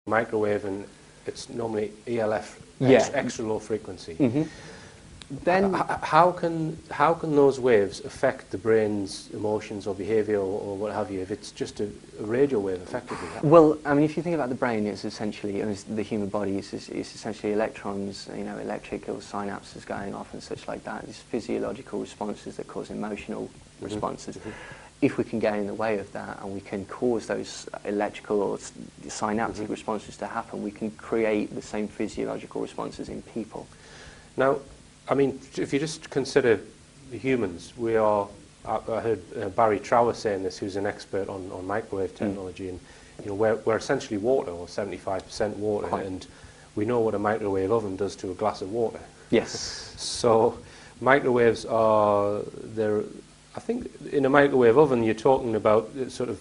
microwave, and it's normally ELF, Yeah. extra low frequency. Then How can those waves affect the brain's emotions or behaviour or what have you, if it's just a radio wave effectively? well, I mean, if you think about the brain, it's essentially, and the human body, it's essentially electrons, you know, electrical synapses going off and such like that. These physiological responses that cause emotional responses. If we can get in the way of that and we can cause those electrical or synaptic responses to happen, we can create the same physiological responses in people. Now, I mean, if you just consider the humans, we are, I heard Barry Trower saying this, who's an expert on microwave technology, and you know, we're essentially water, or 75% water, and we know what a microwave oven does to a glass of water. Yes. So microwaves are, I think in a microwave oven you're talking about sort of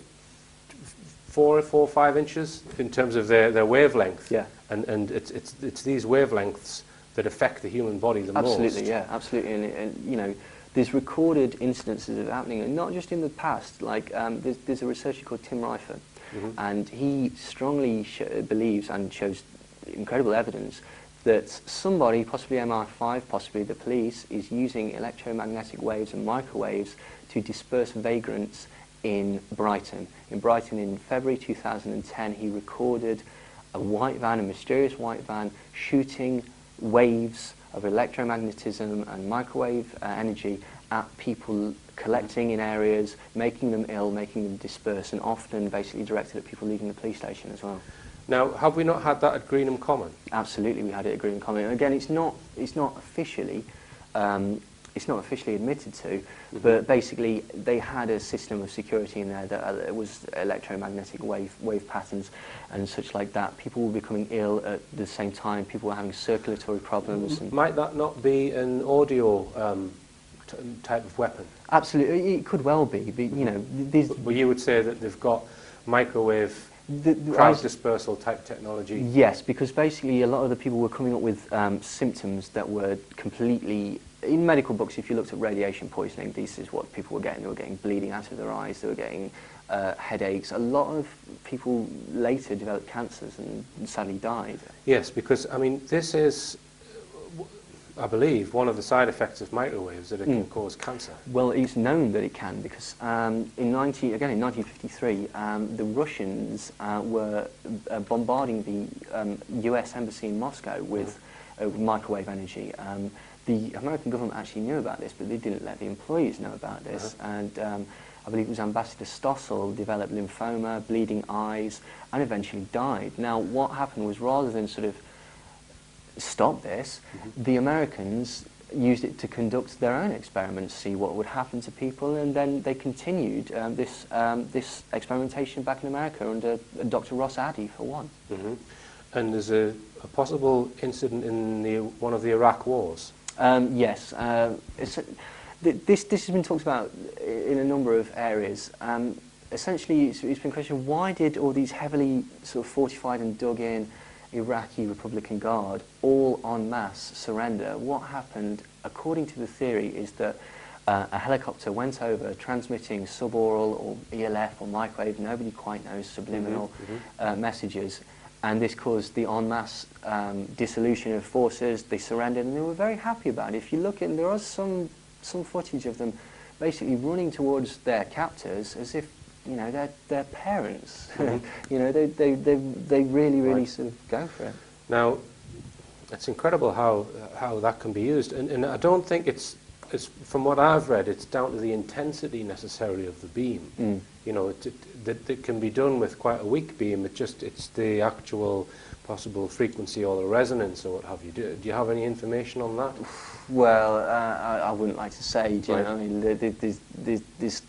4 or 5 inches in terms of their wavelength. Yeah. And it's these wavelengths that affect the human body the most. Absolutely, yeah, absolutely. And you know, there's recorded instances of happening, and not just in the past. Like there's a researcher called Tim Reifer, and he strongly believes and shows incredible evidence that somebody, possibly MI5, possibly the police, is using electromagnetic waves and microwaves to disperse vagrants in Brighton. In Brighton, in February 2010, he recorded a white van, a mysterious white van, shooting waves of electromagnetism and microwave energy at people collecting in areas, making them ill, making them disperse, and often basically directed at people leaving the police station as well. Now, have we not had that at Greenham Common? Absolutely, we had it at Greenham Common. And again, it's not officially admitted to, but basically they had a system of security in there that it was electromagnetic wave patterns and such like that. People were becoming ill at the same time. People were having circulatory problems. Might that not be an audio type of weapon? Absolutely, it could well be. But you know, But you would say that they've got microwave crowd dispersal type technology? Yes, because basically a lot of the people were coming up with symptoms that were completely... In medical books, if you looked at radiation poisoning, this is what people were getting. They were getting bleeding out of their eyes, they were getting headaches. A lot of people later developed cancers and sadly died. Yes, because, I mean, this is, I believe, one of the side effects of microwaves, that it can cause cancer. Well, it's known that it can, because in 1953, the Russians were bombarding the US embassy in Moscow with microwave energy. The American government actually knew about this, but they didn't let the employees know about this. And I believe it was Ambassador Stossel developed lymphoma, bleeding eyes, and eventually died. Now, what happened was, rather than sort of stop this, the Americans used it to conduct their own experiments, see what would happen to people, and then they continued this experimentation back in America under Dr. Ross Addy, for one. And there's a possible incident in one of the Iraq wars. Yes, this has been talked about in a number of areas. Essentially, it's been questioned, why did all these heavily sort of fortified and dug-in Iraqi Republican Guard all en masse surrender? What happened, according to the theory, is that a helicopter went over transmitting suboral or ELF or microwave, nobody quite knows, subliminal messages, and this caused the en masse dissolution of forces. They surrendered, and they were very happy about it. If you look at, there was some footage of them basically running towards their captors as if, you know, they're parents. You know, they really sort of go for it. Now, it's incredible how that can be used, and I don't think it's from what I've read, it's down to the intensity necessarily of the beam. You know, it can be done with quite a weak beam. It's the actual possible frequency or the resonance or what have you. Do you have any information on that? Well, I wouldn't like to say. Do you know? I mean, there's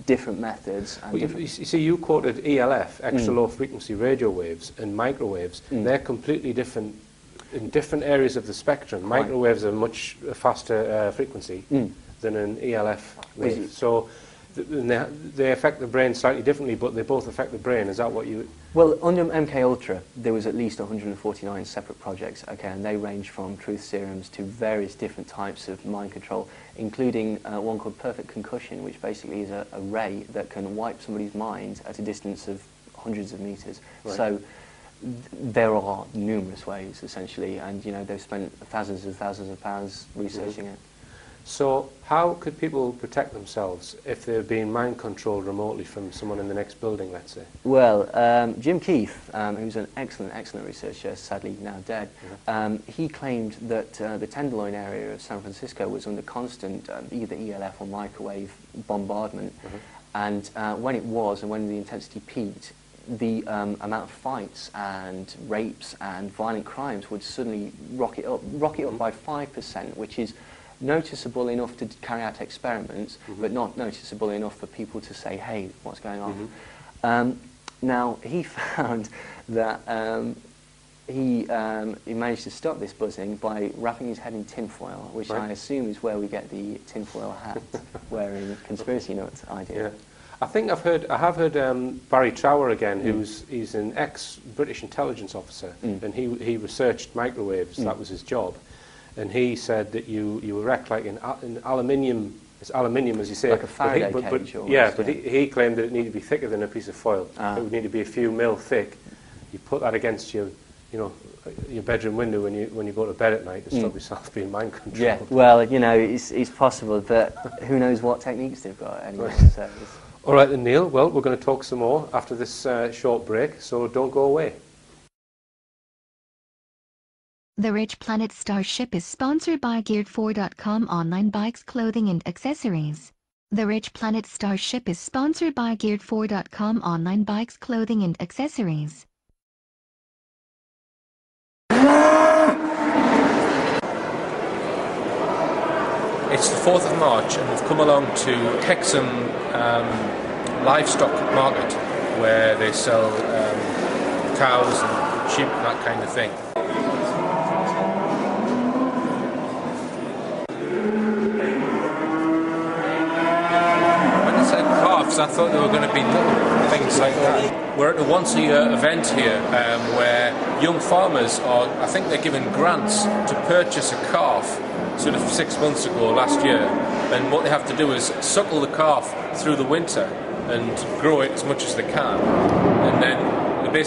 different methods. And well, you see, you quoted ELF, extra low frequency radio waves, and microwaves. They're completely different in different areas of the spectrum. Microwaves are much faster frequency than an ELF wave. So they affect the brain slightly differently, but they both affect the brain. Is that what you... Well, under MK Ultra, there was at least 149 separate projects, okay, and they range from truth serums to various different types of mind control, including one called perfect concussion, which basically is a ray that can wipe somebody's mind at a distance of hundreds of meters. Right. So there are numerous ways, essentially, and they've spent thousands and thousands of pounds researching it. So how could people protect themselves if they're being mind-controlled remotely from someone in the next building, let's say? Well, Jim Keith, who's an excellent researcher, sadly now dead, he claimed that the Tenderloin area of San Francisco was under constant either ELF or microwave bombardment, and when it was, and when the intensity peaked, the amount of fights and rapes and violent crimes would suddenly rocket up by 5%, which is noticeable enough to carry out experiments, but not noticeable enough for people to say, hey, what's going on? Now, he found that he managed to stop this buzzing by wrapping his head in tinfoil, which I assume is where we get the tinfoil hat wearing conspiracy nuts idea. Yeah. I think I have heard Barry Trower again, he's an ex-British intelligence officer, and he researched microwaves. That was his job. And he said that you erect like an aluminium, it's aluminium as you say, like a Faraday cage. But he claimed that it needed to be thicker than a piece of foil. It would need to be a few mil thick. You put that against your bedroom window when you go to bed at night to stop yourself being mind controlled. Yeah, well, it's possible, but who knows what techniques they've got anyway. So all right then, Neil. Well, we're going to talk some more after this short break, so don't go away. The Rich Planet Starship is sponsored by Geared4.com online bikes, clothing and accessories. The Rich Planet Starship is sponsored by Geared4.com online bikes, clothing and accessories. It's the 4th of March and we've come along to Hexham livestock market where they sell cows and sheep and that kind of thing. I thought there were going to be little things like that. We're at a once-a-year event here where young farmers I think they're given grants to purchase a calf sort of 6 months ago, last year, and what they have to do is suckle the calf through the winter and grow it as much as they can, and then they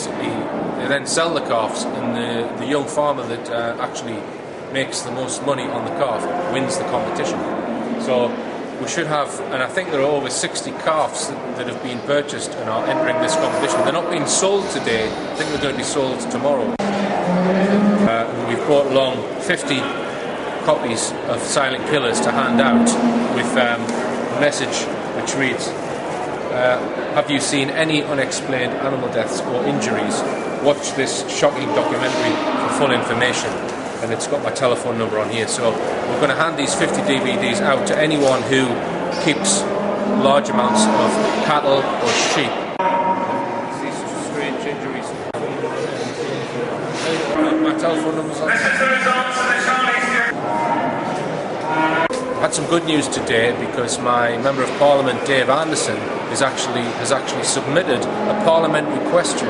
then sell the calves, and the young farmer that actually makes the most money on the calf wins the competition. So we should have, and I think there are over 60 calves that have been purchased and are entering this competition. They're not being sold today, I think they're going to be sold tomorrow. We've brought along 50 copies of Silent Killers to hand out with a message which reads, have you seen any unexplained animal deaths or injuries? Watch this shocking documentary for full information. And it's got my telephone number on here, so we're going to hand these 50 DVDs out to anyone who keeps large amounts of cattle or sheep. These strange injuries. My telephone number's on. I had some good news today because my Member of Parliament Dave Anderson has actually submitted a parliamentary question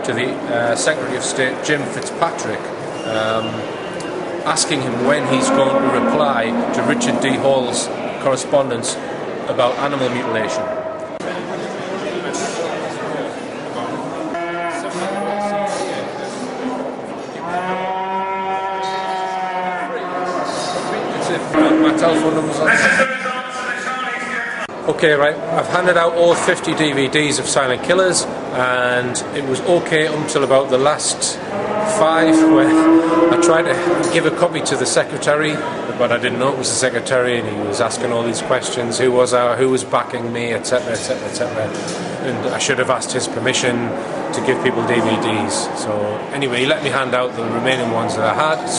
to the Secretary of State Jim Fitzpatrick, asking him when he's going to reply to Richard D. Hall's correspondence about animal mutilation. My telephone number's on. Okay, right, I've handed out all 50 DVDs of Silent Killers, and it was okay until about the last 5 where I tried to give a copy to the secretary, but I didn't know it was the secretary, and he was asking all these questions, who was backing me, etc, etc, etc, and I should have asked his permission to give people DVDs. So anyway, he let me hand out the remaining ones that I had.